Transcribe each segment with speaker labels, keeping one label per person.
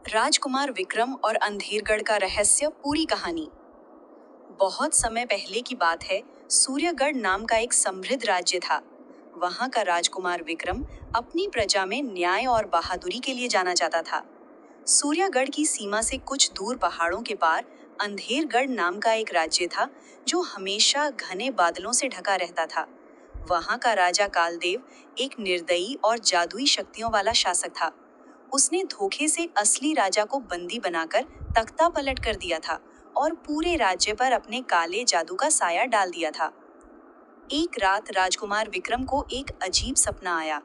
Speaker 1: राजकुमार विक्रम और अंधेरगढ़ का रहस्य पूरी कहानी। बहुत समय पहले की बात है। सूर्यगढ़ नाम का एक समृद्ध राज्य था। वहां का राजकुमार विक्रम अपनी प्रजा में न्याय और बहादुरी के लिए जाना जाता था। सूर्यगढ़ की सीमा से कुछ दूर पहाड़ों के पार अंधेरगढ़ नाम का एक राज्य था, जो हमेशा घने बादलों से ढका रहता था। वहां का राजा कालदेव एक निर्दयी और जादुई शक्तियों वाला शासक था। उसने धोखे से असली राजा को बंदी बनाकर तख्ता पलट कर दिया था और पूरे राज्य पर अपने काले जादू का साया डाल दिया था। एक रात राजकुमार विक्रम को एक अजीब सपना आया।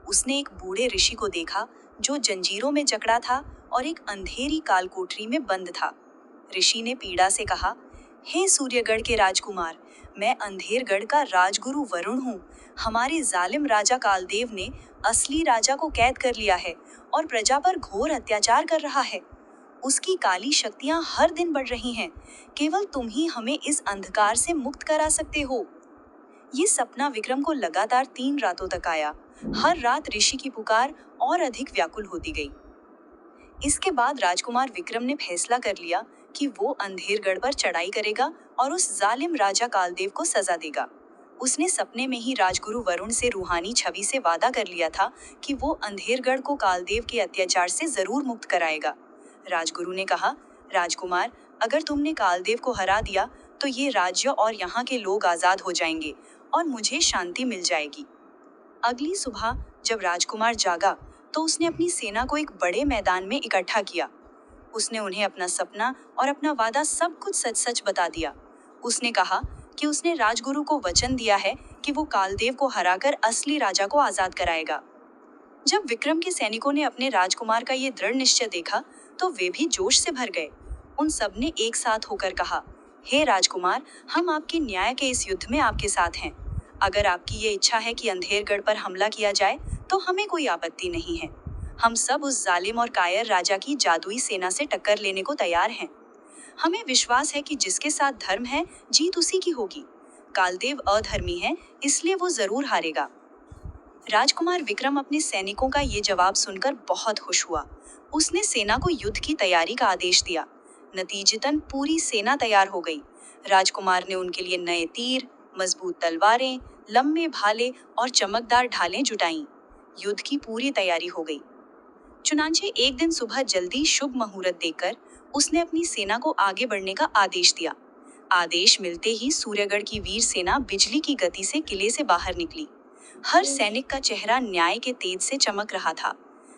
Speaker 1: उसने एक बूढ़े ऋषि को देखा, जो जंजीरों में जकड़ा था और एक अंधेरी कालकोठरी में बंद था। ऋषि ने पीड़ा से कहा, हे सूर्यगढ़ के राजकुमार, मैं अंधेरगढ़ का राजगुरु वरुण हूँ। हमारे जालिम राजा कालदेव ने असली राजा को कैद कर लिया है और प्रजा पर घोर अत्याचार कर रहा है। उसकी काली शक्तियां हर दिन बढ़ रही हैं। केवल तुम ही हमें इस अंधकार से मुक्त करा सकते हो। ये सपना विक्रम को लगातार 3 रातों तक आया। हर रात ऋषि की पुकार और अधिक व्याकुल होती गई। इसके बाद राजकुमार विक्रम ने फैसला कर लिया कि वो अंधेरगढ़ पर चढ़ाई करेगा और उस जालिम राजा कालदेव को सजा देगा। उसने सपने में ही राजगुरु वरुण से रूहानी छवि से वादा कर लिया था कि वो अंधेरगढ़ को कालदेव के अत्याचार से जरूर मुक्त कराएगा। राजगुरु ने कहा, राजकुमार, अगर तुमने कालदेव को हरा दिया तो ये राज्य और यहाँ के लोग आजाद हो जाएंगे और मुझे शांति मिल जाएगी। अगली सुबह जब राजकुमार जागा तो उसने अपनी सेना को एक बड़े मैदान में इकट्ठा किया। उसने उन्हें अपना सपना और अपना वादा सब कुछ सच सच बता दिया। उसने कहा कि उसने राजगुरु को वचन दिया है कि वो कालदेव को हराकर असली राजा को आजाद कराएगा। जब विक्रम के सैनिकों ने अपने राजकुमार का ये दृढ़ निश्चय देखा तो वे भी जोश से भर गए। उन सब ने एक साथ होकर कहा, हे राजकुमार, हम आपके न्याय के इस युद्ध में आपके साथ हैं। अगर आपकी ये इच्छा है कि अंधेरगढ़ पर हमला किया जाए तो हमें कोई आपत्ति नहीं है। हम सब उस जालिम और कायर राजा की जादुई सेना से टक्कर लेने को तैयार हैं। हमें विश्वास है कि जिसके साथ धर्म है, जीत उसी की होगी। कालदेव अधर्मी है, इसलिए वो जरूर हारेगा। राजकुमार विक्रम अपने सैनिकों का ये जवाब सुनकर बहुत खुश हुआ। उसने सेना को युद्ध की तैयारी का आदेश दिया। नतीजतन पूरी सेना तैयार हो गई। राजकुमार ने उनके लिए नए तीर, मजबूत तलवारें, लंबे भाले और चमकदार ढालें जुटाईं। युद्ध की पूरी तैयारी हो गई। चुनांचे एक दिन सुबह जल्दी शुभ मुहूर्त देखकर उसने अपनी सेना को आगे बढ़ने का आदेश दिया। आदेश मिलते ही सूर्यगढ़ की वीर सेना बिजली की गति से किले से बाहर निकली। हर सैनिक का चेहरा न्याय के तेज से चमक रहा था।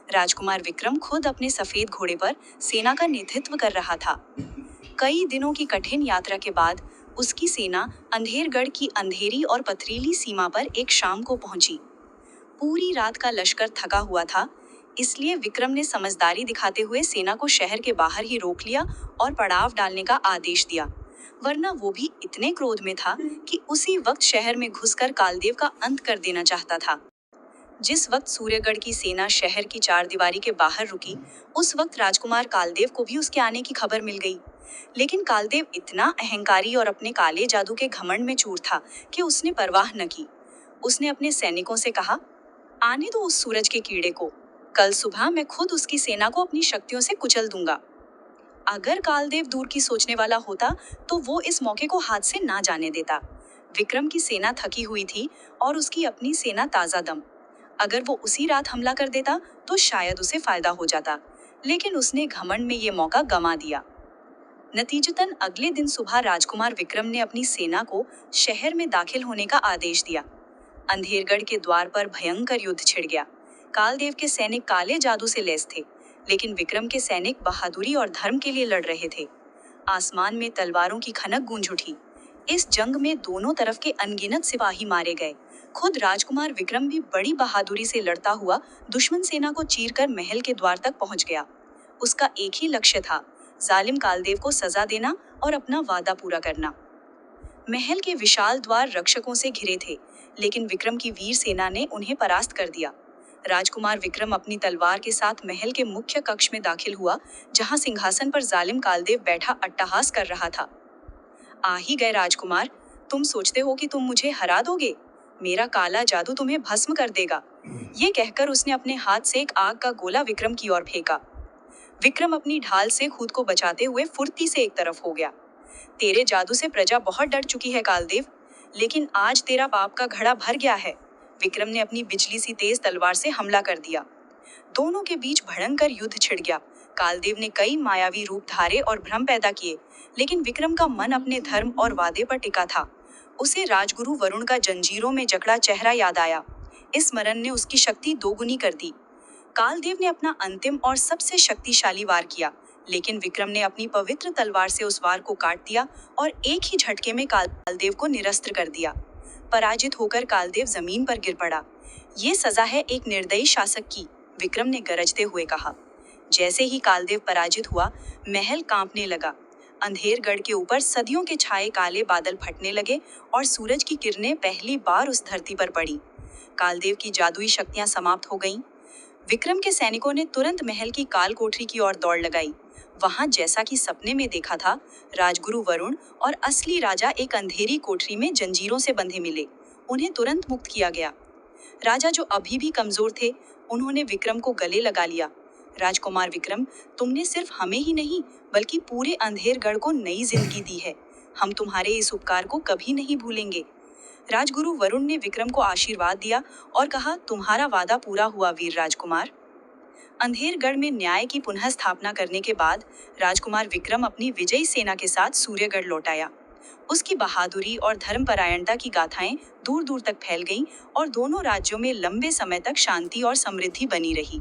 Speaker 1: राजकुमार विक्रम खुद अपने सफेद घोड़े पर सेना का नेतृत्व कर रहा था। कई दिनों की कठिन यात्रा के बाद उसकी सेना अंधेरगढ़ की अंधेरी और पथरीली सीमा पर एक शाम को पहुंची। पूरी रात का लश्कर थका हुआ था, इसलिए विक्रम ने समझदारी दिखाते हुए सेना को शहर के बाहर ही रोक लिया और पड़ाव डालने का आदेश दिया। वरना वो भी इतने क्रोध में था कि उसी वक्त शहर में घुसकर कालदेव का अंत कर देना चाहता था। जिस वक्त सूर्यगढ़ की सेना शहर की चारदीवारी के बाहर रुकी, उस वक्त राजकुमार कालदेव को भी उसके आने की खबर मिल गई। लेकिन कालदेव इतना अहंकारी और अपने काले जादू के घमंड में चूर था कि उसने परवाह न की। उसने अपने सैनिकों से कहा, आने दो उस सूरज के कीड़े को। कल सुबह मैं खुद उसकी सेना को अपनी शक्तियों से कुचल दूंगा। अगर कालदेव दूर की सोचने वाला होता तो वो इस मौके को हाथ से ना जाने देता। विक्रम की सेना थकी हुई थी और उसकी अपनी सेना ताजा दम। अगर वो उसी रात हमला कर देता तो शायद उसे फायदा हो जाता, लेकिन उसने घमंड में ये मौका गंवा दिया। नतीजतन अगले दिन सुबह राजकुमार विक्रम ने अपनी सेना को शहर में दाखिल होने का आदेश दिया। अंधेरगढ़ के द्वार पर भयंकर युद्ध छिड़ गया। कालदेव के सैनिक काले जादू से लैस थे, लेकिन विक्रम के सैनिक बहादुरी और धर्म के लिए लड़ रहे थे। आसमान में तलवारों की खनक गूंज उठी। इस जंग में दोनों तरफ के अनगिनत सिपाही मारे गए। खुद राजकुमार विक्रम भी बड़ी बहादुरी से लड़ता हुआ दुश्मन सेना को चीरकर महल के द्वार तक पहुंच गया। उसका एक ही लक्ष्य था, जालिम कालदेव को सजा देना और अपना वादा पूरा करना। महल के विशाल द्वार रक्षकों से घिरे थे, लेकिन विक्रम की वीर सेना ने उन्हें परास्त कर दिया। राजकुमार विक्रम अपनी तलवार के साथ महल के मुख्य कक्ष में दाखिल हुआ, जहां सिंहासन पर जालिम कालदेव बैठा अट्टहास कर रहा था। आ ही गए राजकुमार, तुम सोचते हो कि तुम मुझे हरा दोगे? मेरा काला जादू तुम्हें भस्म कर देगा। ये कहकर उसने अपने हाथ से एक आग का गोला विक्रम की ओर फेंका। विक्रम अपनी ढाल से खुद को बचाते हुए फुर्ती से एक तरफ हो गया। तेरे जादू से प्रजा बहुत डर चुकी है कालदेव, लेकिन आज तेरा पाप का घड़ा भर गया है। विक्रम ने अपनी बिजली सी तेज तलवार से हमला कर दिया। दोनों के बीच भयंकर युद्ध छिड़ गया। कालदेव ने कई मायावी रूप धारे और भ्रम पैदा किए, लेकिन विक्रम का मन अपने धर्म और वादे पर टिका था। उसे राजगुरु वरुण का जंजीरों में जकड़ा चेहरा याद आया। इस स्मरण ने उसकी शक्ति दोगुनी कर दी। कालदेव ने अपना अंतिम और सबसे शक्तिशाली वार किया, लेकिन विक्रम ने अपनी पवित्र तलवार से उस वार को काट दिया और एक ही झटके में कालदेव को निरस्त्र कर दिया। पराजित होकर कालदेव जमीन पर गिर पड़ा। ये सजा है एक निर्दयी शासक की, विक्रम ने गरजते हुए कहा। जैसे ही कालदेव पराजित हुआ, महल कांपने लगा। अंधेरगढ़ के ऊपर सदियों के छाए काले बादल फटने लगे और सूरज की किरणें पहली बार उस धरती पर पड़ी। कालदेव की जादुई शक्तियां समाप्त हो गईं। विक्रम के सैनिकों ने तुरंत महल की काल कोठरी की ओर दौड़ लगाई। वहां जैसा कि सपने में देखा था, राजगुरु वरुण और असली राजा एक अंधेरी कोठरी में जंजीरों से बंधे मिले। उन्हें तुरंत मुक्त किया गया। राजा, जो अभी भी कमजोर थे, उन्होंने विक्रम को गले लगा लिया। राजकुमार विक्रम, तुमने सिर्फ हमें ही नहीं बल्कि पूरे अंधेरगढ़ को नई जिंदगी दी है। हम तुम्हारे इस उपकार को कभी नहीं भूलेंगे। राजगुरु वरुण ने विक्रम को आशीर्वाद दिया और कहा, तुम्हारा वादा पूरा हुआ वीर राजकुमार। अंधेरगढ़ में न्याय की पुनः स्थापना करने के बाद राजकुमार विक्रम अपनी विजयी सेना के साथ सूर्यगढ़ लौट आया। उसकी बहादुरी और धर्मपरायणता की गाथाएं दूर दूर तक फैल गईं और दोनों राज्यों में लंबे समय तक शांति और समृद्धि बनी रही।